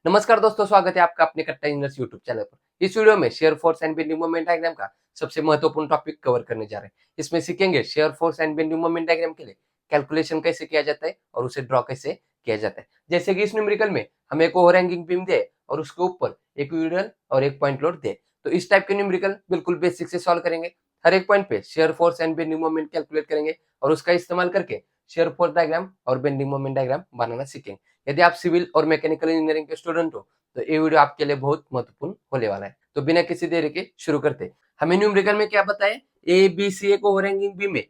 नमस्कार दोस्तों, स्वागत है आपका अपने कट्टा इंजीनियर्स यूट्यूब चैनल पर। इस वीडियो में shear force and bending moment diagram का सबसे महत्वपूर्ण टॉपिक कवर करने जा रहे हैं। इसमें सीखेंगे shear force and bending moment diagram के लिए कैलकुलेशन कैसे किया जाता है और उसे ड्रॉ कैसे किया जाता है। जैसे कि इस न्यूमेरिकल में हमें एक ओवरहैंगिंग बीम दे और उसके ऊपर एक यूनिट और एक पॉइंट लोड दे, तो इस टाइप के न्यूमेरिकल बिल्कुल बेसिक से सॉल्व करेंगे। हर एक पॉइंट पे shear force and bending moment calculate करेंगे और उसका इस्तेमाल करके शेयर फोर्स डायग्राम और बेंडिंग मोमेंट डायग्राम बनाना सीखेंगे। यदि आप सिविल और मैकेनिकल इंजीनियरिंग के स्टूडेंट हो तो ये वीडियो आपके लिए बहुत महत्वपूर्ण होने वाला है। तो बिना किसी देरी के शुरू करते हैं। हमें न्यूमेरिकल में क्या बताया, ए बी सी एक ओवरहैंगिंग बीम है।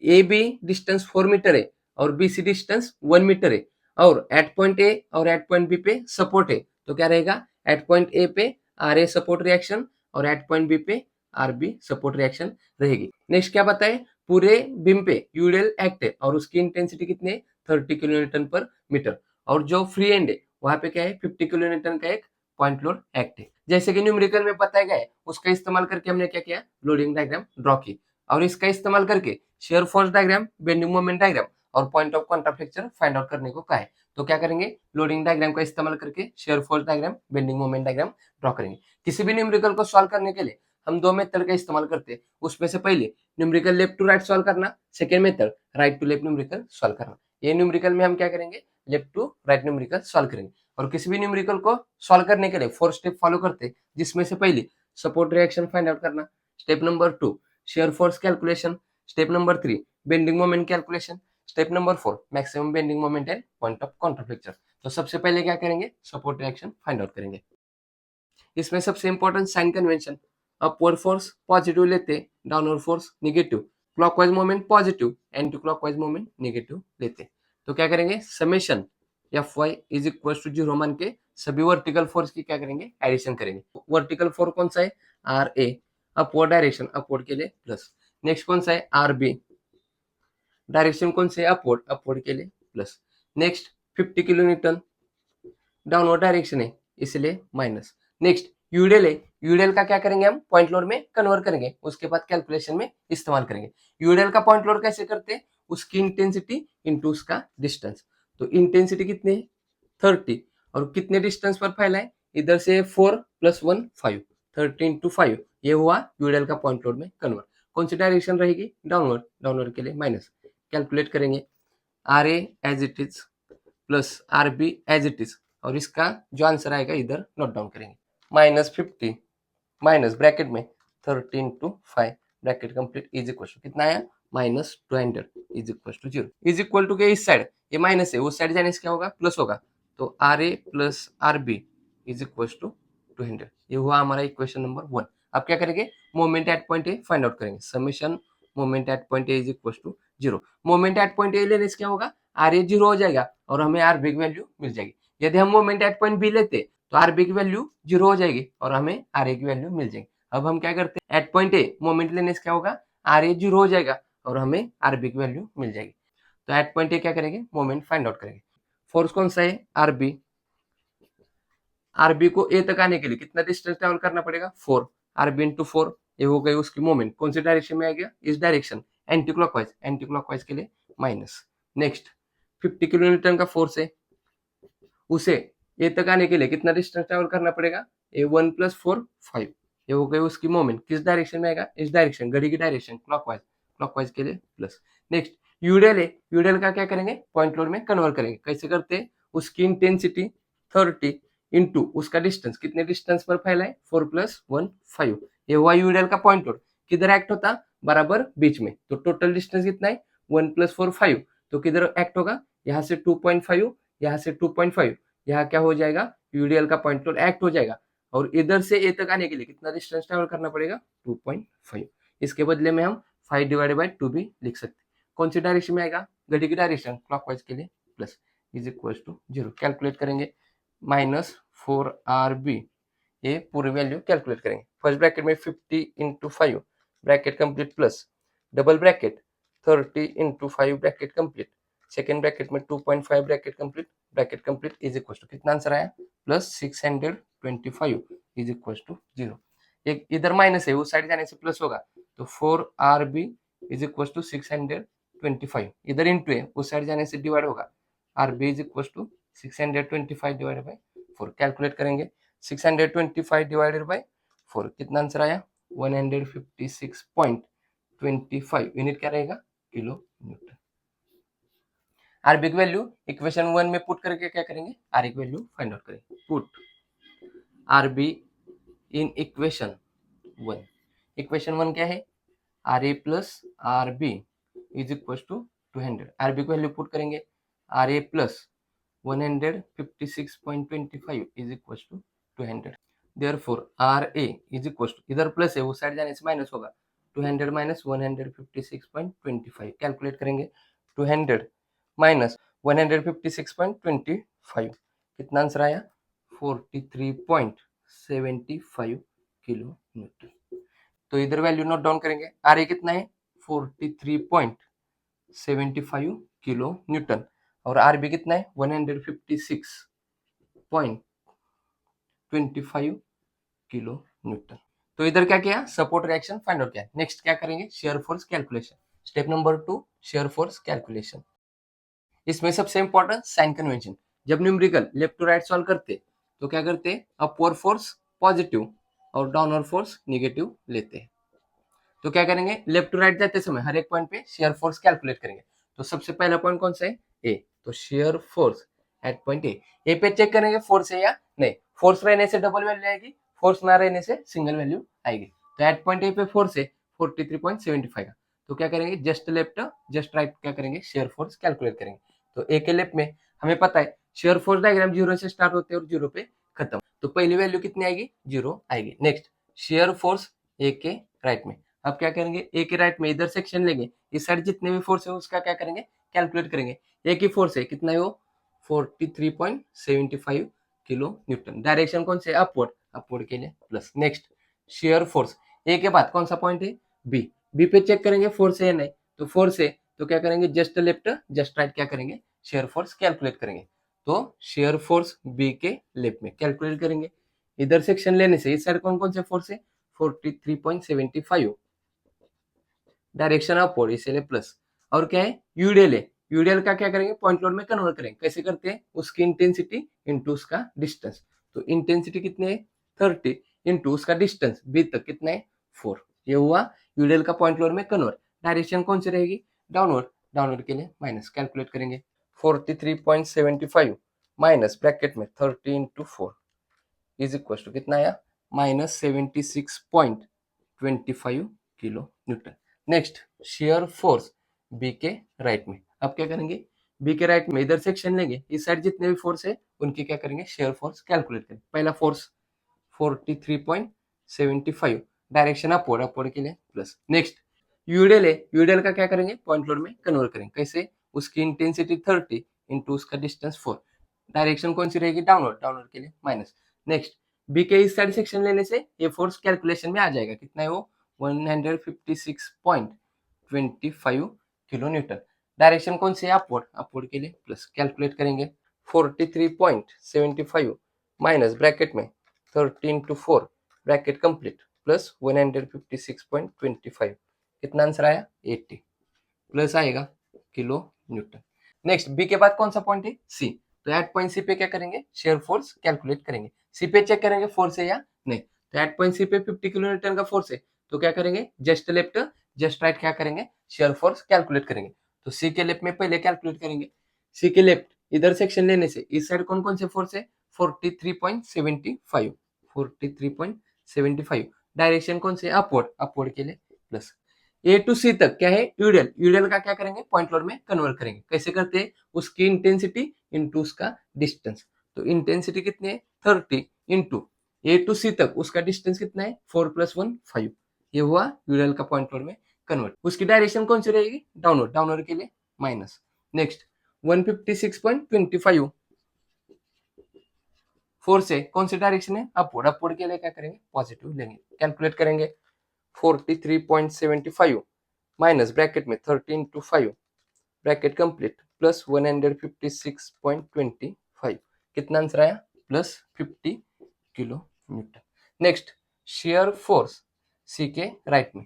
ए बी डिस्टेंस 4 मीटर है और बी सी डिस्टेंस 1 मीटर है और एट पॉइंट ए और एट पॉइंट बी पे सपोर्ट है। तो क्या रहेगा, एट पॉइंट ए पे आर ए सपोर्ट रिएक्शन और एट पॉइंट बी पे आर बी सपोर्ट रिएक्शन रहेगी। नेक्स्ट क्या बताए, पूरे बीम पे यूडेल एक्ट है और उसकी इंटेंसिटी कितनी है, 30 किलो न्यूटन पर मीटर। और जो फ्री एंड है वहां पे क्या है, 50 किलो न्यूटन का एक पॉइंट लोड एक्ट है। जैसे कि न्यूमेरिकल में बताया गया है, उसका इस्तेमाल करके हमने क्या किया, लोडिंग डायग्राम ड्रॉ की और इसका इस्तेमाल करके shear force diagram, bending moment diagram और point of contraflexure find out करने को कहा है। तो क्या करेंगे, लोडिंग डायग्राम का इस्तेमाल करके shear force diagram, bending moment diagram draw करेंगे। किसी भी न्यूमेरिकल को सॉल्व करने के लिए हम दो मेथड का इस्तेमाल करते हैं। उसमें से पहले numerical left to right solve करना, second method right to left numerical solve करना। ये न्यूमेरिकल में हम क्या करेंगे, left to right numerical solve करेंगे। और किसी भी न्यूमेरिकल को सॉल्व करने के लिए 4 स्टेप फॉलो करते हैं, जिसमें से पहले सपोर्ट रिएक्शन फाइंड आउट करना, step number 2 shear force calculation, step number 3 bending moment calculation, step number 4 maximum bending moment and point of contract fracture. तो सबसे पहले क्या करेंगे, सपोर्ट रिएक्शन फाइंड आउट करेंगे। इसमें सबसे important sign convention, upward force positive लेते, downward force negative, clockwise moment positive, anti clockwise moment negative लेते। तो क्या करेंगे, summation F Y is equal to 0 मान के सभी वर्टिकल फोर्स की क्या करेंगे, एडिशन करेंगे। वर्टिकल फोर्स कौन सा है, R A, upward direction upward के लिए प्लस। नेक्स्ट कौन सा है, आर बी, डायरेक्शन कौन से, अपवर्ड अपवर्ड के लिए plus. Next 50 kilo Newton, downward direction है इसलिए माइनस। नेक्स्ट यूडेल है, यूडेल का क्या करेंगे, हम पॉइंट लोड में कन्वर्ट करेंगे, उसके बाद कैलकुलेशन में इस्तेमाल करेंगे। यूडेल का पॉइंट लोड कैसे करते हैं, उसकी इंटेंसिटी इंटू उसका डिस्टेंस। तो इंटेंसिटी कितनी है, 30 और कितने डिस्टेंस पर फैला है, इधर से 4 + 1 5, 30 इंटू 5 ये हुआ यूडेल का पॉइंट लोड में कन्वर्ट। कौन सी डायरेक्शन रहेगी, डाउनवर्ड, डाउनवर्ड के लिए माइनस। कैलकुलेट करेंगे, R A as it is plus R B as it is और इसका जो आंसर आएगा इधर नोट डाउन करेंगे, -50 माइनस ब्रैकेट में 30 into 5 bracket complete is equal to कितना आया, -200 is equal to 0। Is equal to के इस साइड ये माइनस है, उस साइड जाने से क्या होगा, प्लस होगा। तो R A plus R B is equal to 200। ये हुआ हमारा इक्वेशन नंबर 1। अब क्या करेंगे, moment at point A find out करेंगे। Summation moment at point A is equal to 0। Moment at point A लेने से क्या होगा, आर ए 0 हो जाएगा और हमें आर बी की वैल्यू मिल जाएगी। यदि हम मोमेंट एट पॉइंट बी लेते तो आर बी की वैल्यू 0 हो जाएगी और हमें आर ए की वैल्यू मिल जाएगी। अब हम क्या करते हैं, एट पॉइंट ए मोमेंट लेने से क्या होगा, आर ए 0 हो जाएगा और हमें आर बी की वैल्यू मिल जाएगी। तो एट पॉइंट ए क्या करेंगे, मोमेंट फाइंड आउट करेंगे। फोर्स कौन सा है, आर बी। आर बी को ए तक आने के लिए कितना डिस्टेंस ट्रेवल करना पड़ेगा, 4। आर बी इंटू 4 ये हो गई उसकी मोमेंट, कौन सी डायरेक्शन में आएगा, इस direction, anti clockwise, anti clockwise के लिए माइनस। नेक्स्ट 50 किलो न्यूटन का फोर्स है, उसे ए तक आने के लिए कितना डिस्टेंस ट्रेवल करना पड़ेगा, ए 1 + 4 5। ये हो गई उसकी मोमेंट, किस डायरेक्शन में आएगा, इस डायरेक्शन, घड़ी की डायरेक्शन क्लॉकवाइज, क्लॉकवाइज के लिए प्लस। नेक्स्ट यूडेल है, यूडेल का क्या करेंगे, पॉइंट लोड में कन्वर्ट करेंगे। कैसे करते हैं, उसकी इंटेंसिटी 30 इंटू उसका डिस्टेंस, कितने डिस्टेंस पर फैला है, 4 + 1 5। ये हुआ यूडेल का पॉइंट लोड, किधर एक्ट होता, बराबर बीच में। तो टोटल डिस्टेंस कितना है, 1 + 4 5। तो किधर एक्ट होगा, यहाँ से 2.5, यहाँ से 2.5, यहाँ क्या हो जाएगा, यूडीएल का पॉइंट लोड एक्ट हो जाएगा और इधर से ए तक आने के लिए कितना डिस्टेंस ट्रेवल करना पड़ेगा, 2.5। इसके बदले में हम 5/2 भी लिख सकते हैं। कौन सी डायरेक्शन में आएगा, घड़ी की डायरेक्शन, क्लॉकवाइज के लिए plus, is equal to 0। Calculate करेंगे, -4RB ये पूरी वैल्यू कैलकुलेट करेंगे। फर्स्ट ब्रैकेट में 50 into 5 bracket complete plus, double bracket 30 into 5 bracket complete, second bracket में 2.5 bracket complete is equal to कितना आंसर आया, +625 इज इक्वल टू 0। एक इधर माइनस है, उस साइड जाने से प्लस होगा। तो 4RB इज इक्वल टू 625, इधर इंटू है, उस साइड जाने से डिवाइड होगा। RB is equal to 625 divided by 4 calculate करेंगे 625 डिवाइडेड बाय 4 कितना आंसर आया 156.25 यूनिट क्या रहेगा किलो न्यूटन। आरबी की वैल्यू इक्वेशन 1 में पुट करके क्या करेंगे आर की वैल्यू फाइंड आउट करेंगे put RB in equation 1 equation 1 क्या है R A plus R B is equal to 200 RB की वैल्यू पुट करेंगे R A plus 156.25 is equal to 200 therefore R A is equal to इधर plus है उस side जाने से माइनस होगा 200 माइनस 156.25 कैलकुलेट करेंगे 200 माइनस 156.25 कितना आंसर आया 43.75 किलो न्यूटन। तो इधर वैल्यू नोट डाउन करेंगे आर ए कितना है 43.75 किलो न्यूटन और आर बी कितना है 156.25 किलो न्यूटन। तो इधर क्या किया सपोर्ट रिएक्शन फाइंड आउट किया। नेक्स्ट क्या करेंगे shear force calculation step number 2 shear force calculation. इसमें सबसे इंपॉर्टेंट साइन कन्वेंशन जब numerical left to right solve करते तो क्या करते अपवर्ड फोर्स पॉजिटिव और डाउनवर्ड फोर्स नेगेटिव लेते हैं। तो क्या करेंगे लेफ्ट टू राइट जाते समय हर एक पॉइंट पे शेयर फोर्स कैलकुलेट करेंगे। तो सबसे पहला पॉइंट कौन सा है ए तो share force at point A पे चेक करेंगे फोर्स है या नहीं फोर्स रहने से डबल वैल्यू आएगी फोर्स ना रहने से सिंगल वैल्यू आएगी। तो एट पॉइंट ए पे फोर्स है 43.75 का तो क्या करेंगे जस्ट लेफ्ट जस्ट राइट क्या करेंगे शेयर फोर्स कैलकुलेट करेंगे। तो ए के लेफ्ट में हमें पता है शेयर फोर्स डायग्राम 0 से स्टार्ट होते हैं और 0 पे खत्म तो पहली वैल्यू कितनी आएगी 0 आएगी। नेक्स्ट शेयर फोर्स ए के राइट में अब क्या करेंगे ए के राइट में इधर सेक्शन लेंगे इस साइड जितने भी फोर्स है उसका क्या करेंगे कैलकुलेट करेंगे। ए की फोर्स है कितना है वो 43.75 किलो न्यूटन डायरेक्शन कौन से अपवर्ड के लिए प्लस। नेक्स्ट शेयर फोर्स ए के बाद कौन सा पॉइंट है बी पे चेक करेंगे फोर्स है नहीं तो फोर्स है तो क्या करेंगे जस्ट लेफ्ट जस्ट राइट क्या करेंगे शेयर फोर्स कैलकुलेट करेंगे। तो शेयर फोर्स बी के लेफ्ट में कैलकुलेट करेंगे इधर सेक्शन लेने से इस साइड कौन कौन से फोर्स है 43.75 डायरेक्शन अपवर्ड इसलिए प्लस और क्या है यूडीएल का क्या करेंगे पॉइंट लोड में कन्वर्ट करेंगे कैसे करते हैं उसकी इंटेंसिटी इंटू उसका डिस्टेंस। तो इंटेंसिटी कितने है 30 इंटू उसका डिस्टेंस बी तक कितना है 4 ये हुआ यूडीएल का पॉइंट लोड में कन्वर्ट। डायरेक्शन कौन सी रहेगी डाउनवर्ड के लिए माइनस कैलकुलेट करेंगे 43.75 माइनस ब्रैकेट में 30 इंटू 4 इज इक्वल टू कितना आया -76.25 kilo newton. Next shear force B के राइट में अब क्या करेंगे बी के राइट में इधर सेक्शन लेंगे इस साइड जितने भी फोर्स है उनकी क्या करेंगे शेयर फोर्स कैलकुलेट करेंगे। पहला फोर्स 43.75 डायरेक्शन अपवर्ड के लिए प्लस। नेक्स्ट यूडीएल का क्या करेंगे पॉइंट लोड में कन्वर्ट करेंगे कैसे उसकी इंटेंसिटी 30 इंटू उसका डिस्टेंस 4 डायरेक्शन कौन सी रहेगी डाउनवर्ड के लिए माइनस। नेक्स्ट बी के इस साइड सेक्शन लेने से ये फोर्स कैलकुलेशन में आ जाएगा कितना है वो 156.25 किलो न्यूटन। डायरेक्शन कौन सी है अपवर्ड के लिए प्लस कैलकुलेट करेंगे 43.75 माइनस ब्रैकेट में 13 to 4 ब्रैकेट कंप्लीट प्लस 156.25 कितना आंसर आया 80 प्लस आएगा किलो न्यूटन। नेक्स्ट बी के बाद कौन सा पॉइंट है सी तो एट पॉइंट सी पे क्या करेंगे शेयर फोर्स कैलकुलेट करेंगे। सी पे चेक करेंगे फोर्स है या नहीं तो एट पॉइंट सी पे 50 किलो न्यूटन का फोर्स है तो क्या करेंगे जस्ट लेफ्ट जस्ट राइट क्या करेंगे शेयर फोर्स कैलकुलेट करेंगे। तो सी के लेफ्ट में पहले कैलकुलेट करेंगे सी के लेफ्ट इधर सेक्शन लेने से इस साइड कौन कौन से फोर्स है 43.75 डायरेक्शन कौन से अपवर्ड के लिए प्लस। ए टू सी तक क्या है यूडीएल का क्या करेंगे पॉइंट लोड में कन्वर्ट करेंगे कैसे करते हैं उसकी इंटेंसिटी इंटू उसका डिस्टेंस। तो इंटेंसिटी कितनी है 30 इंटू ए टू सी तक उसका डिस्टेंस कितना है 4 + 1 5 ये हुआ यूडीएल का पॉइंट लोड में कन्वर्ट। उसकी डायरेक्शन कौन सी रहेगी डाउनवर्ड के लिए माइनस। नेक्स्ट 156.25 फोर्स है कौन सी डायरेक्शन है अपवर्ड के लिए क्या करेंगे पॉजिटिव लेंगे कैलकुलेट करेंगे 43.75 माइनस ब्रैकेट में 13 to 5 ब्रैकेट कंप्लीट प्लस 156.25 कितना आंसर आया +50 kilo newton. Next shear force C के राइट में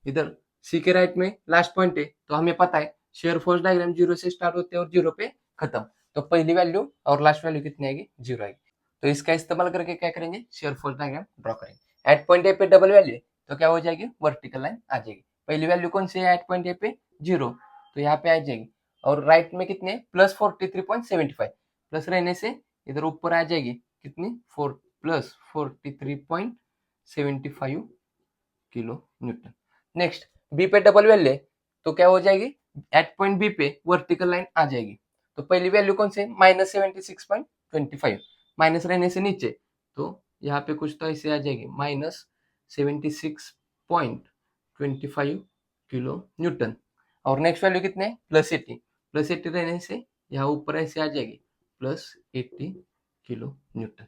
इधर सी के राइट में लास्ट पॉइंट है तो हमें पता है शेयर फोर्स डायग्राम 0 से स्टार्ट होते हैं और 0 पे खत्म तो पहली वैल्यू और लास्ट वैल्यू कितनी आएगी 0 आएगी। तो इसका इस्तेमाल करके क्या करेंगे, शेयर फोर्स डायग्राम ड्रॉ करेंगे। एट पॉइंट ए पे डबल वैल्यू है तो क्या हो जाएगी, वर्टिकल लाइन आ जाएगी। पहली वैल्यू कौन सी है एट पॉइंट ए पे, 0, तो यहाँ पे आ जाएगी। और राइट में कितने, प्लस 43.75, प्लस रहने से इधर ऊपर आ जाएगी कितनी, plus 43.75 kilo newton. Next B पे डबल वैल्यू है तो क्या हो जाएगी, एट पॉइंट बी पे वर्टिकल लाइन आ जाएगी। तो पहली वैल्यू कौन से, -76.25, माइनस रहने से नीचे, तो यहाँ पे कुछ तो ऐसे आ जाएगी, -76.25 किलो न्यूटन। और नेक्स्ट वैल्यू कितने, +80, +80 रहने से यहाँ ऊपर ऐसे आ जाएगी, +80 किलो न्यूटन।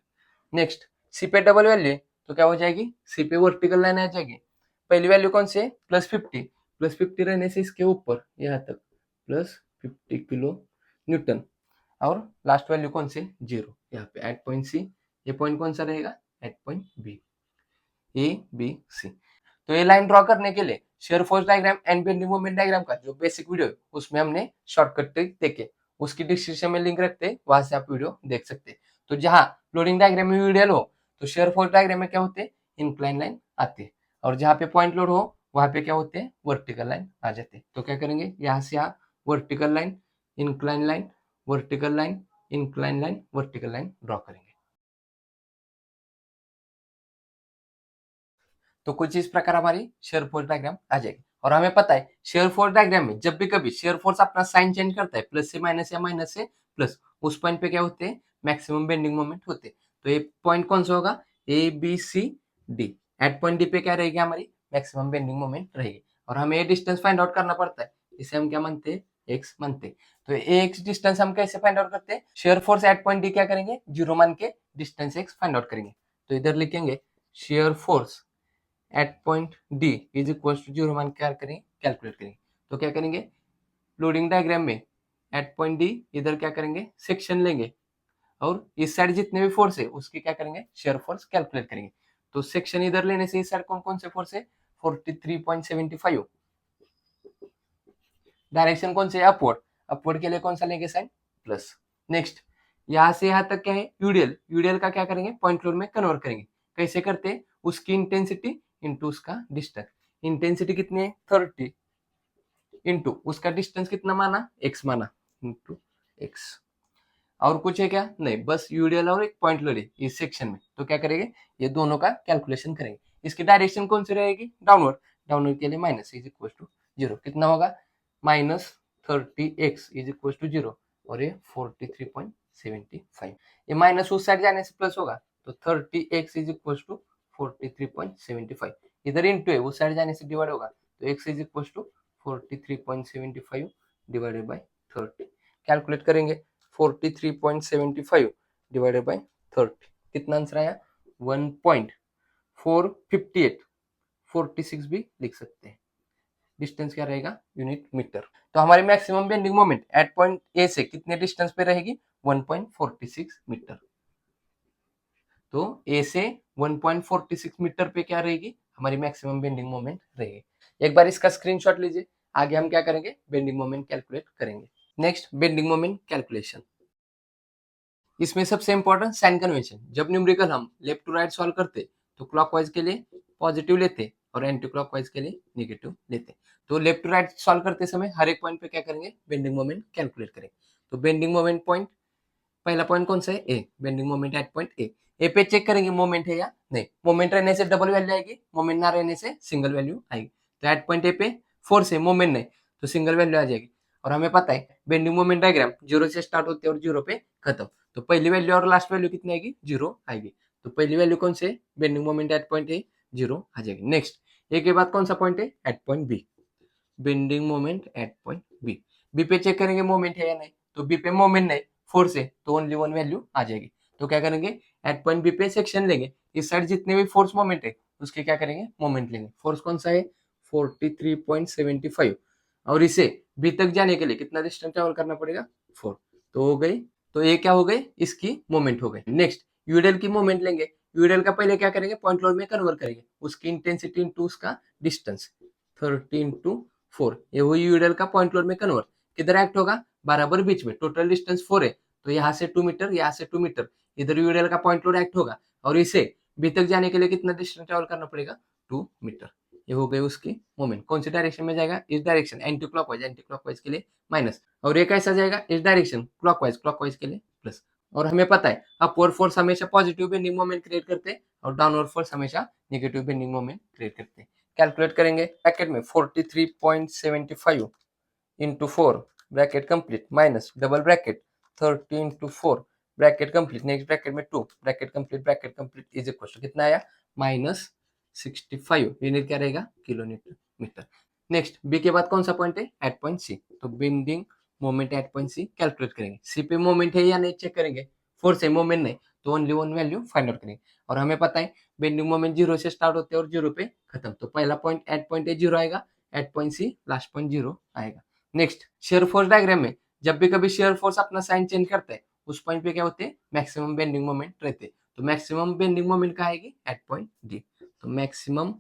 नेक्स्ट सी पे डबल वैल्यू है तो क्या हो जाएगी, सी पे वर्टिकल लाइन आ जाएगी। पहली वैल्यू कौन से, +50 रहने से इसके ऊपर यहाँ तक +50 किलो न्यूटन। और लास्ट वैल्यू कौन से, 0, यहाँ पे एट पॉइंट सी। ये पॉइंट कौन सा रहेगा, एट पॉइंट बी, ABC। तो ये लाइन ड्रॉ करने के लिए share force diagram and bending moment diagram का जो बेसिक वीडियो है उसमें हमने शॉर्टकट ट्रिक देखे, उसकी डिस्क्रिप्शन में लिंक रखते हैं, वहां से आप वीडियो देख सकते हैं। तो जहां लोडिंग डायग्राम में वीडियो हो तो शेयर फोर्स डायग्राम में क्या होते हैं, इंक्लाइन लाइन आती है, और जहां पे पॉइंट लोड हो वहां पे क्या होते हैं, वर्टिकल लाइन आ जाते हैं। तो क्या करेंगे, यहाँ से यहाँ vertical line, incline line, vertical line, incline line, vertical line draw करेंगे। तो कुछ इस प्रकार हमारी शेयर फोर्स डायग्राम आ जाएगी। और हमें पता है शेयर फोर्स डायग्राम में जब भी कभी शेयर फोर्स अपना साइन चेंज करता है, प्लस से माइनस या माइनस से प्लस, उस पॉइंट पे क्या होते हैं, मैक्सिमम बेंडिंग मोमेंट होते हैं। तो ये पॉइंट कौन सा होगा, ABCD। एट पॉइंट डी पे क्या रहेगी, हमारी मैक्सिमम बेंडिंग मोमेंट रहेगी। और हमें ये डिस्टेंस फाइंड आउट करना पड़ता है, इसे हम क्या मानते हैं, एक्स मानते हैं। तो एक्स डिस्टेंस हम कैसे फाइंड आउट करते हैं, share force at point D क्या करेंगे, 0 मान के डिस्टेंस एक्स फाइंड आउट करेंगे। तो इधर लिखेंगे shear force at point D is equal to 0 मान क्या करेंगे, कैलकुलेट करेंगे। तो क्या करेंगे, लोडिंग डायग्राम में एट पॉइंट डी इधर क्या करेंगे, सेक्शन लेंगे, और इस साइड जितने भी फोर्स है उसकी क्या करेंगे, शेयर फोर्स कैलकुलेट करेंगे। तो सेक्शन इधर लेने से इस साइड कौन कौन से फोर्स है, 43.75। डायरेक्शन कौन से, अपवर्ड, अपवर्ड के लिए कौन सा लेंगे साइन, प्लस। नेक्स्ट यहां से यहां तक क्या है, यूडीएल, यूडीएल का क्या करेंगे, पॉइंट लोड में कन्वर्ट करेंगे। कैसे करते हैं, उसकी इंटेंसिटी इंटू उसका डिस्टेंस। इंटेंसिटी कितनी है, 30, इंटू उसका डिस्टेंस कितना माना, x माना, इंटू x। और कुछ है क्या, नहीं, बस यूडीएल और एक पॉइंट लोड है इस सेक्शन में। तो क्या करेंगे, ये दोनों का कैलकुलेशन करेंगे। इसकी डायरेक्शन कौन सी रहेगी, डाउनवर्ड, डाउनवर्ड के लिए माइनस इज इक्वल टू 0, कितना होगा, -30x इज इक्वल टू 0, और ये 43.75। ये माइनस उस साइड जाने से प्लस होगा, तो 30x इज इक्वल टू 43.75, इधर इंटू है उस साइड जाने से डिवाइड होगा, तो x is equal to 43.75 divided by 30। Calculate करेंगे, 43.75 डिवाइडेड बाय 30, कितना आंसर आया, 1.458, 46 भी लिख सकते हैं। डिस्टेंस क्या रहेगा, यूनिट मीटर। तो हमारी maximum bending moment at point A से कितने डिस्टेंस पे रहेगी, 1.46 मीटर। तो ए से 1.46 मीटर पे क्या रहेगी, हमारी मैक्सिमम बेंडिंग मोमेंट रहेगी। एक बार इसका स्क्रीनशॉट लीजिए, आगे हम क्या करेंगे, बेंडिंग मोमेंट कैलकुलेट करेंगे। Next bending moment calculation. इसमें सबसे इंपॉर्टेंट साइन कन्वेंशन, जब न्यूमेरिकल हम लेफ्ट टू राइट सॉल्व करते तो क्लॉकवाइज के लिए पॉजिटिव लेते और एंटी क्लॉकवाइज के लिए नेगेटिव लेते। तो लेफ्ट टू राइट सॉल्व करते समय हर एक पॉइंट पे क्या करेंगे, बेंडिंग मोमेंट कैलकुलेट करेंगे। तो बेंडिंग मोमेंट पॉइंट, पहला पॉइंट कौन सा है, A, bending moment at point A पे चेक करेंगे मोमेंट है या नहीं। मोमेंट रहने से डबल वैल्यू आएगी, मोमेंट ना रहने से सिंगल वैल्यू आएगी। तो एट पॉइंट ए पे फोर्स है, मोमेंट नहीं, तो सिंगल वैल्यू आ जाएगी। और हमें पता है बेंडिंग मोमेंट डायग्राम 0 से स्टार्ट होते हैं और 0 पे खत्म। तो पहली वैल्यू और लास्ट वैल्यू कितनी आएगी, 0 आएगी। तो पहली वैल्यू कौन से, bending moment at point A, 0 आ जाएगी। नेक्स्ट ए के बाद कौन सा पॉइंट है, at point B, bending moment at point B. B पे चेक करेंगे मोमेंट है या नहीं, तो बी पे मोमेंट नहीं, फोर्स है, तो ओनली वन वैल्यू आ जाएगी। तो क्या करेंगे, एट पॉइंट बी पे सेक्शन लेंगे, इस साइड जितने भी फोर्स मोमेंट है उसके क्या करेंगे, मोमेंट लेंगे। फोर्स कौन सा है, 43.75, और इसे बी तक जाने के लिए कितना डिस्टेंस ट्रेवल करना पड़ेगा, 4। तो हो गई, तो ये क्या हो गई, इसकी मोमेंट हो गई। नेक्स्ट यूडीएल की मोमेंट लेंगे, यूडीएल का पहले क्या करेंगे, पॉइंट लोड में कन्वर्ट करेंगे, उसकी इंटेंसिटी इंटू उसका डिस्टेंस, 30 इंटू 4, ये हुई यूडीएल का पॉइंट लोड में कन्वर्ट। किधर एक्ट होगा, बराबर बीच में, टोटल डिस्टेंस 4 है तो यहाँ से 2 मीटर, यहाँ से 2 मीटर, इधर यूडीएल का पॉइंट लोड एक्ट होगा और इसे बी तक जाने के लिए कितना डिस्टेंस ट्रेवल करना पड़ेगा, 2 मीटर। ये हो गई उसकी मोमेंट। कौन सी डायरेक्शन में जाएगा, इस डायरेक्शन, एंटी क्लॉकवाइज के लिए माइनस, और ये कैसा जाएगा, इस डायरेक्शन क्लॉकवाइज के लिए प्लस। और हमें पता है अपवर्ड फोर्स हमेशा पॉजिटिव बेंडिंग मोमेंट क्रिएट करते हैं और डाउनवर्ड फोर्स हमेशा नेगेटिव बेंडिंग मोमेंट क्रिएट करते हैं। कैलकुलेट करेंगे, ब्रैकेट में 43.75 into 4 bracket complete minus double bracket 30 into 4 bracket complete, next bracket में 2 bracket complete is equal to कितना आया, -65। यूनिट क्या रहेगा, kilo newton metre. Next B के बाद कौन सा पॉइंट है, एट पॉइंट सी। तो bending moment at point C calculate करेंगे। सी पे मोमेंट है या नहीं चेक करेंगे, फोर्स है मोमेंट नहीं, तो only one value find out करेंगे। और हमें पता है बेंडिंग मोमेंट 0 से स्टार्ट होते हैं और 0 पे खत्म, तो पहला पॉइंट एट पॉइंट ए 0 आएगा, at point C last point 0 आएगा। नेक्स्ट शेयर फोर्स डायग्राम में जब भी कभी शेयर फोर्स अपना साइन चेंज करता है उस पॉइंट पे क्या होते हैं, मैक्सिमम बेंडिंग मोमेंट रहते हैं। तो मैक्सिमम बेंडिंग मोमेंट कहाँ आएगी, एट पॉइंट डी। तो maximum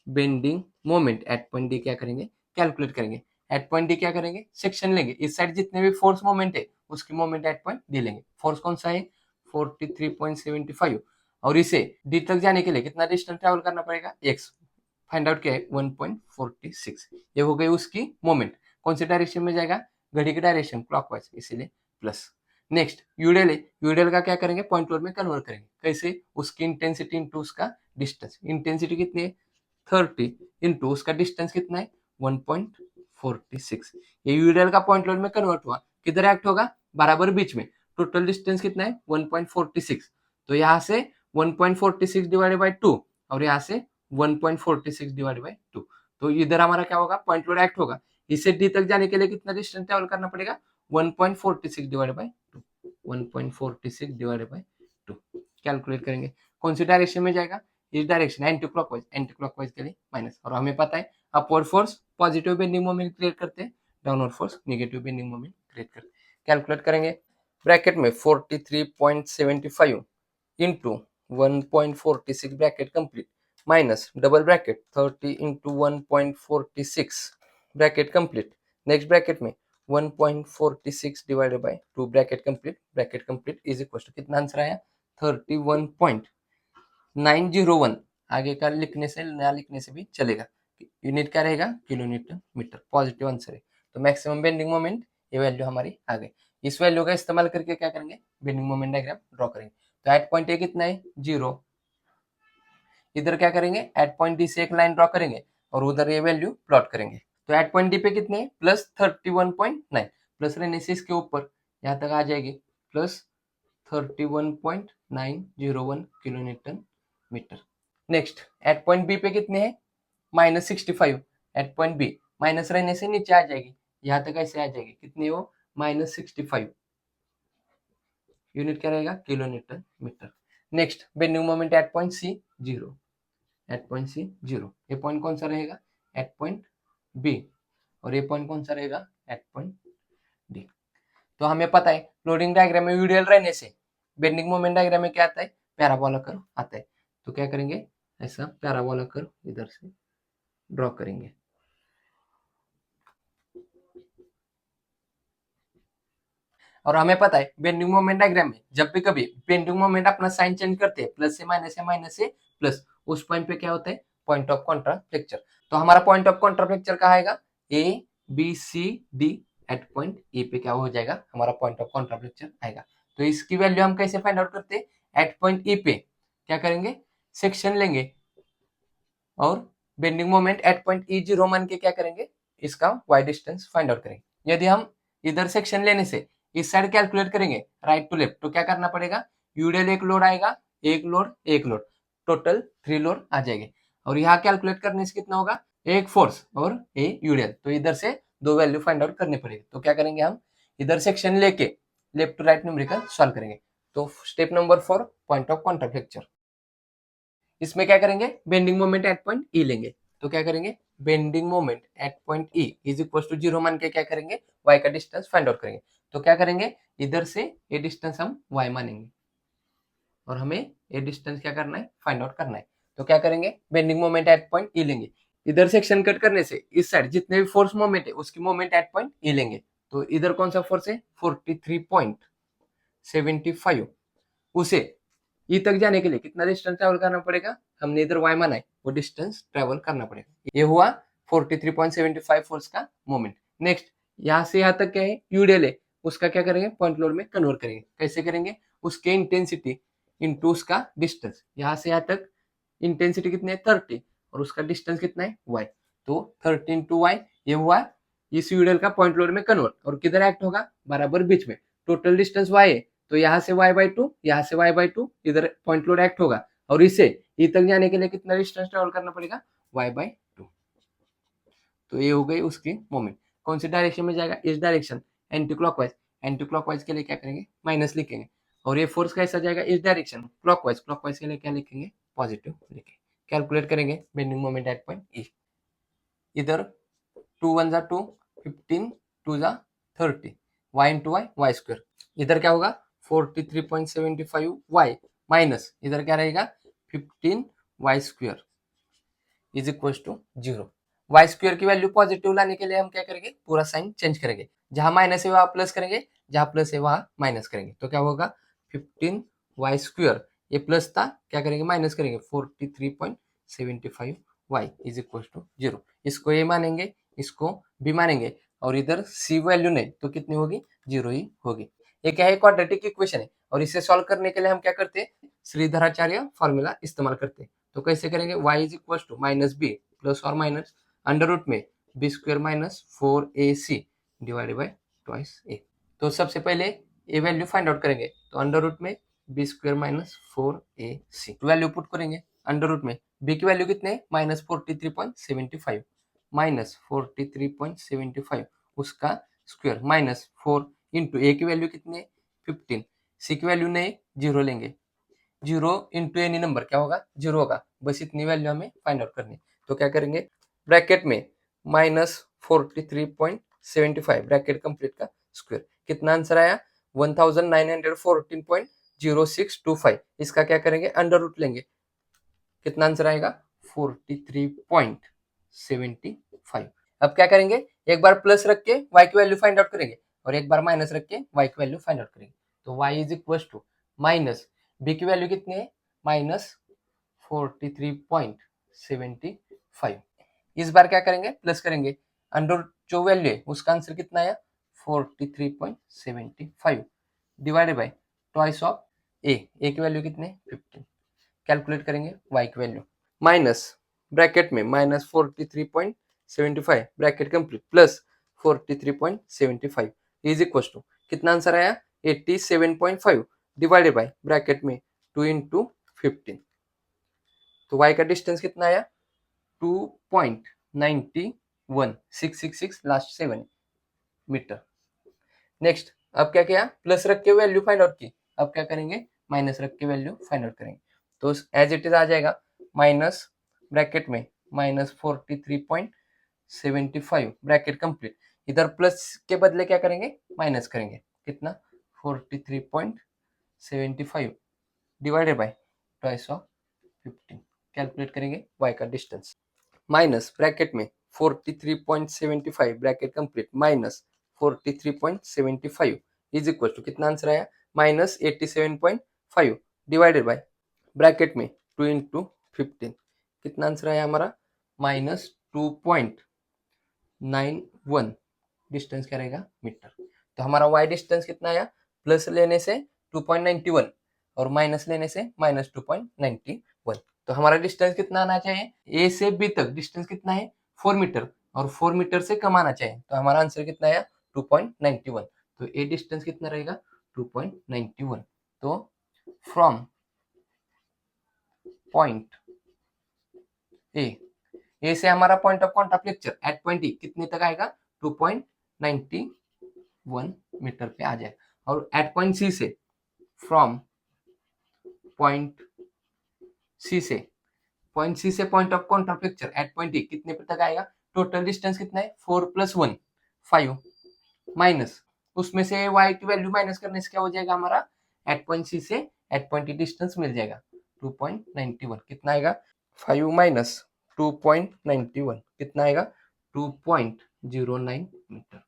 bending moment at point D क्या करेंगे, कैलकुलेट करेंगे। एट पॉइंट डी क्या करेंगे, सेक्शन लेंगे, इस साइड जितने भी फोर्स मोमेंट है उसकी मोमेंट एट पॉइंट डी लेंगे। फोर्स कौन सा है, 43.75, और इसे डी तक जाने के लिए कितना डिस्टेंस ट्रेवल करना पड़ेगा, एक्स फाइंड आउट क्या है, 1.46। ये हो गई उसकी मोमेंट। कौन सी डायरेक्शन में जाएगा, घड़ी की डायरेक्शन क्लॉकवाइज, इसीलिए प्लस। नेक्स्ट यूडीएल है, यूडीएल का क्या करेंगे, पॉइंट लोड में कन्वर्ट करेंगे। कैसे, उसकी इंटेंसिटी इंटू उसका डिस्टेंस। इंटेंसिटी कितनी है, 30 इंटू उसका डिस्टेंस कितना है, 1.46। ये यूडीएल का पॉइंट लोड में कन्वर्ट हुआ, किधर एक्ट होगा, बराबर बीच में। टोटल डिस्टेंस कितना है, 1.46। तो यहाँ से 1.46 डिवाइडेड बाई 2 और यहाँ से 1.46 डिवाइडेड बाई 2, तो इधर हमारा क्या होगा, पॉइंट लोड एक्ट होगा। इसे डी तक जाने के लिए कितना डिस्टेंस ट्रेवल करना पड़ेगा, 1.46 divided by 2, 1.46 divided by 2 calculate करेंगे। कौन सी डायरेक्शन में जाएगा, इस डायरेक्शन, एंटी क्लॉकवाइज के लिए माइनस। और हमें पता है upward force positive bending moment create करते हैं, downward force negative bending moment create करते हैं। कैलकुलेट करेंगे, ब्रैकेट में 43.75 into 1.46 bracket complete minus double bracket 30 into 1.46 bracket complete, next bracket में 1.46 divided by 2 bracket complete is equal to कितना answer आया, 31.901। आगे का लिखने से नया लिखने से भी चलेगा। यूनिट क्या रहेगा, kilo newton metre, positive answer है। तो मैक्सिमम बेंडिंग मोमेंट ये वैल्यू हमारी आ गई। इस वैल्यू का इस्तेमाल करके क्या करेंगे, बेंडिंग मोमेंट डायग्राम ड्रॉ करेंगे। तो एट पॉइंट ए कितना है, 0। इधर क्या करेंगे, एट पॉइंट डी से एक लाइन ड्रॉ करेंगे और उधर ये वैल्यू प्लॉट करेंगे। तो एट पॉइंट डी पे कितने है, +31.9, प्लस रहने से इसके ऊपर यहाँ तक आ जाएगी, +31.901 kilo newton metre. Next at point B पे कितने हैं, -65। एट पॉइंट बी माइनस रहने से नीचे आ जाएगी, यहाँ तक ऐसे आ जाएगी, कितनी हो, -65। यूनिट क्या रहेगा, kilo newton metre. Next bending moment at point C 0, at point C 0। ये पॉइंट कौन सा रहेगा, एट पॉइंट बी, और ये पॉइंट कौन सा रहेगा, एट पॉइंट डी। तो हमें पता है लोडिंग डायग्राम में यूडीएल रहने से बेंडिंग मोमेंट डायग्राम में क्या आता है, पैराबोला कर्व आता है। तो क्या करेंगे, ऐसा पैराबोला कर्व इधर से ड्रॉ करेंगे। और हमें पता है बेंडिंग मोमेंट डायग्राम में जब भी कभी बेंडिंग मोमेंट अपना साइन चेंज करते हैं, प्लस से माइनस से प्लस, उस पॉइंट पे क्या होता है, पॉइंट ऑफ कॉन्ट्राफ्लेक्चर। तो हमारा पॉइंट ऑफ कॉन्ट्राफ्लेक्चर कहाँ आएगा, A B C D, at point A पे क्या हो जाएगा, हमारा पॉइंट ऑफ कॉन्ट्राफ्लेक्चर आएगा। तो इसकी वैल्यू हम कैसे फाइंड आउट करते हैं, एट पॉइंट ए पे क्या करेंगे, सेक्शन लेंगे और बेंडिंग मोमेंट एट पॉइंट ई 0 मान के क्या करेंगे, इसका वाई डिस्टेंस फाइंड आउट करेंगे। यदि हम इधर सेक्शन लेने से इस साइड कैलकुलेट करेंगे राइट टू लेफ्ट, तो क्या करना पड़ेगा, यूडीएल एक लोड आएगा, एक लोड, टोटल 3 लोड आ जाएंगे। और यहाँ कैलकुलेट करने से कितना होगा, एक फोर्स और ए यूडीएल, तो इधर से 2 वैल्यू फाइंड आउट करने पड़ेगा। तो क्या करेंगे, हम इधर सेक्शन लेके left to right numerical solve करेंगे। तो step number 4 point of contraflexure. इसमें क्या करेंगे, bending moment at point E लेंगे। तो क्या करेंगे, bending moment at point E is equal to 0 मान के क्या करेंगे, वाई का डिस्टेंस फाइंड आउट करेंगे। तो क्या करेंगे, इधर से ये डिस्टेंस हम वाई मानेंगे और हमें ये डिस्टेंस क्या करना है, फाइंड आउट करना है। तो क्या करेंगे, bending moment at point E लेंगे। इधर सेक्शन कट करने से इस साइड जितने भी फोर्स मोमेंट है उसकी मोमेंट एट पॉइंट ई लेंगे। तो इधर कौन सा फोर्स है, 43.901 2.75 उसे ई तक जाने के लिए कितना डिस्टेंस ट्रेवल करना पड़ेगा, हमने इधर वाई माना है, वो डिस्टेंस ट्रेवल करना पड़ेगा। ये हुआ 43.75 फोर्स का मोमेंट। नेक्स्ट यहाँ से यहाँ तक क्या है, यूडेल है, उसका क्या करेंगे, पॉइंट लोड में कन्वर्ट करेंगे। कैसे करेंगे, उसके इंटेंसिटी इंटू उसका डिस्टेंस। यहाँ से यहाँ तक इंटेंसिटी कितनी है 30 और उसका डिस्टेंस कितना है y, तो 30 इंटू वाई, ये हुआ इस यूडेल का पॉइंट लोड में कन्वर्ट। और किधर एक्ट होगा, बराबर बीच में। टोटल डिस्टेंस y है, तो यहाँ से y/2, यहाँ से y/2, इधर पॉइंट लोड एक्ट होगा। और इसे ई तक जाने के लिए कितना डिस्टेंस ट्रेवल करना पड़ेगा, y/2। तो ये हो गई उसकी मोमेंट। कौन सी डायरेक्शन में जाएगा, इस direction, anti clockwise. Anti clockwise के लिए क्या करेंगे, माइनस लिखेंगे। और ये फोर्स कैसा जाएगा, इस डायरेक्शन, क्लॉकवाइज। क्लॉकवाइज के लिए क्या लिखेंगे, पॉजिटिव लिखेंगे। कैलकुलेट करेंगे बेंडिंग मोमेंट एट पॉइंट ई। इधर 2 1 जा 2, 15 2 जा 30, y into y, y square. इधर क्या होगा 43.75 y माइनस इधर क्या रहेगा 15 y square is equal to 0। Y square की वैल्यू पॉजिटिव लाने के लिए हम क्या करेंगे, पूरा साइन चेंज करेंगे। जहां माइनस है वहां प्लस करेंगे, जहां प्लस है वहां माइनस करेंगे। तो क्या होगा 15 वाई स्क्वायर, ये प्लस था, क्या करेंगे माइनस करेंगे, 43.75 वाई इज इक्वल टू 0। इसको ये मानेंगे, इसको भी मानेंगे, और इधर सी वैल्यू नहीं तो कितनी होगी, 0 ही होगी। ये क्या है, क्वाड्रेटिक इक्वेशन है। और इसे सॉल्व करने के लिए हम क्या करते हैं, श्रीधराचार्य फॉर्मूला इस्तेमाल करते हैं। तो कैसे करेंगे, y is equal to minus B plus और माइनस अंडर रूट में B square minus 4ac divided by twice A. तो सबसे पहले ए वैल्यू फाइंड आउट करेंगे, तो अंडर रूट में B square minus 4ac value put करेंगे। अंडर रूट में बी की वैल्यू कितने, माइनस 43.75 माइनस 43.75 उसका स्क्वायर माइनस 4 इंटू ए की वैल्यू कितनी है 15, सी की वैल्यू नहीं 0 लेंगे, 0 इंटू एनी नंबर क्या होगा 0 होगा। बस इतनी वैल्यू हमें फाइंड आउट करनी। तो क्या करेंगे, ब्रैकेट में माइनस 43.75 ब्रैकेट कंप्लीट का स्क्वायर, कितना आंसर आया 1914.0625। इसका क्या करेंगे, अंडर रूट लेंगे, कितना आंसर आएगा 43.75। अब क्या करेंगे, एक बार प्लस रख के y की वैल्यू फाइंड आउट करेंगे और एक बार माइनस रख के y की वैल्यू फाइंड आउट करेंगे। तो y is equal to minus b की वैल्यू कितनी है, माइनस 43.75। इस बार क्या करेंगे, प्लस करेंगे, अंडर जो वैल्यू है उसका आंसर कितना आया 43.75 divided by twice of A की वैल्यू कितने 15। कैलकुलेट करेंगे y की वैल्यू, माइनस ब्रैकेट में minus 43.75 bracket complete plus 43.75 is equal to कितना आंसर आया 87.5 डिवाइडेड बाय ब्रैकेट में 2 इंटू 15। तो y का डिस्टेंस कितना आया 2.91666 लास्ट 7 मीटर। नेक्स्ट अब क्या किया, प्लस रख के वैल्यू फाइंड आउट की, अब क्या करेंगे माइनस रख के वैल्यू फाइंड आउट करेंगे। तो एज इट इज आ जाएगा माइनस ब्रैकेट में माइनस 43.75 ब्रैकेट कंप्लीट, इधर प्लस के बदले क्या करेंगे माइनस करेंगे, कितना 43.75 divided by twice of 15। Calculate करेंगे y का डिस्टेंस, माइनस ब्रैकेट में 43.75 bracket complete minus 43.75 is equal to कितना आंसर आया माइनस 87.5 डिवाइडेड बाय ब्रैकेट में 2 इंटू 15। कितना आंसर आया हमारा माइनस 2.91 डिस्टेंस क्या रहेगा मीटर। तो हमारा y डिस्टेंस कितना आया, प्लस लेने से 2.91 और माइनस लेने से माइनस 2.91। तो हमारा डिस्टेंस कितना आना चाहिए, ए से बी तक डिस्टेंस कितना है 4 मीटर और 4 मीटर से कम आना चाहिए। तो हमारा आंसर कितना आया 2.91। तो ए डिस्टेंस कितना रहेगा 2.91। तो फ्रॉम पॉइंट ए से हमारा point of contraflexure at point E कितने तक आएगा 2.91 मीटर पे आ जाएगा। और एट पॉइंट सी से फ्रॉम पॉइंट सी से point of contraflexure at point E कितने पे तक आएगा, टोटल डिस्टेंस कितना है 4 + 1 5 माइनस उसमें से y की वैल्यू माइनस करने से क्या हो जाएगा हमारा एट पॉइंट सी से एट पॉइंट ई डिस्टेंस मिल जाएगा 2.91। कितना आएगा 5 माइनस 2.91 कितना आएगा 2.09 मीटर।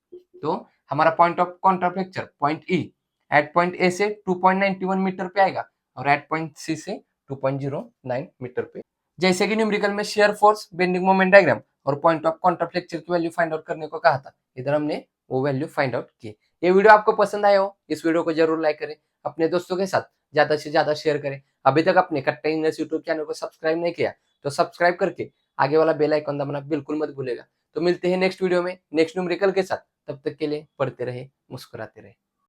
तो हमारा point of contraflexure point E at point A से 2.91 मीटर पे आएगा और एट पॉइंट सी से 2.09 मीटर पे। जैसे कि न्यूमेरिकल में shear force, bending moment diagram और पॉइंट ऑफ कॉन्ट्रैक्ट फ्रैक्चर की वैल्यू फाइंड आउट करने को कहा था, इधर हमने वो वैल्यू फाइंड आउट की। ये वीडियो आपको पसंद आया हो, इस वीडियो को जरूर लाइक करें, अपने दोस्तों के साथ ज्यादा से ज्यादा शेयर करें। अभी तक अपने कट्टा इंग्लिश यूट्यूब चैनल को सब्सक्राइब नहीं किया तो सब्सक्राइब करके आगे वाला बेल आइकन दबाना बिल्कुल मत भूलेगा। तो मिलते हैं नेक्स्ट वीडियो में नेक्स्ट न्यूमेरिकल के साथ, तब तक के लिए पढ़ते रहे, मुस्कुराते रहे।